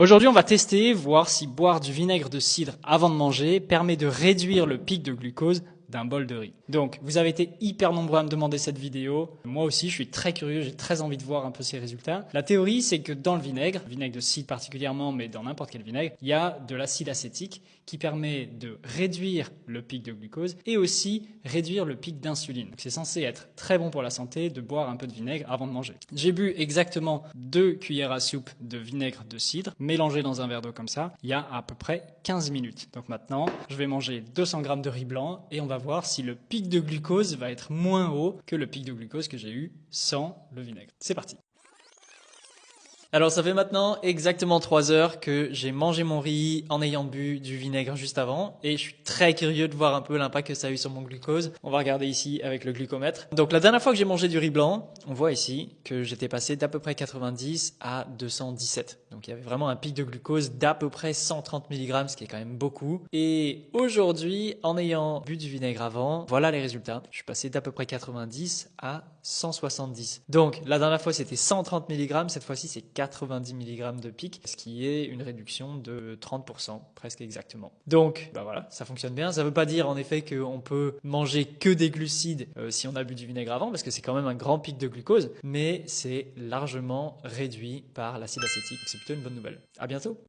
Aujourd'hui, on va tester, voir si boire du vinaigre de cidre avant de manger permet de réduire le pic de glucose d'un bol de riz. Donc, vous avez été hyper nombreux à me demander cette vidéo. Moi aussi, je suis très curieux, j'ai très envie de voir un peu ces résultats. La théorie, c'est que dans le vinaigre de cidre particulièrement, mais dans n'importe quel vinaigre, il y a de l'acide acétique qui permet de réduire le pic de glucose et aussi réduire le pic d'insuline. C'est censé être très bon pour la santé de boire un peu de vinaigre avant de manger. J'ai bu exactement 2 cuillères à soupe de vinaigre de cidre mélangé dans un verre d'eau comme ça, il y a à peu près 15 minutes. Donc maintenant, je vais manger 200 grammes de riz blanc et on va voir si le pic de glucose va être moins haut que le pic de glucose que j'ai eu sans le vinaigre. C'est parti. Alors ça fait maintenant exactement 3 heures que j'ai mangé mon riz en ayant bu du vinaigre juste avant et je suis très curieux de voir un peu l'impact que ça a eu sur mon glucose. On va regarder ici avec le glucomètre. Donc la dernière fois que j'ai mangé du riz blanc, on voit ici que j'étais passé d'à peu près 90 à 217. Donc il y avait vraiment un pic de glucose d'à peu près 130 mg, ce qui est quand même beaucoup. Et aujourd'hui, en ayant bu du vinaigre avant, voilà les résultats. Je suis passé d'à peu près 90 à 170. Donc la dernière fois c'était 130 mg, cette fois-ci c'est 90 mg de pic, ce qui est une réduction de 30%, presque exactement. Donc, bah voilà, ça fonctionne bien. Ça ne veut pas dire en effet qu'on peut manger que des glucides si on a bu du vinaigre avant, parce que c'est quand même un grand pic de glucose, mais c'est largement réduit par l'acide acétique. C'est plutôt une bonne nouvelle. À bientôt!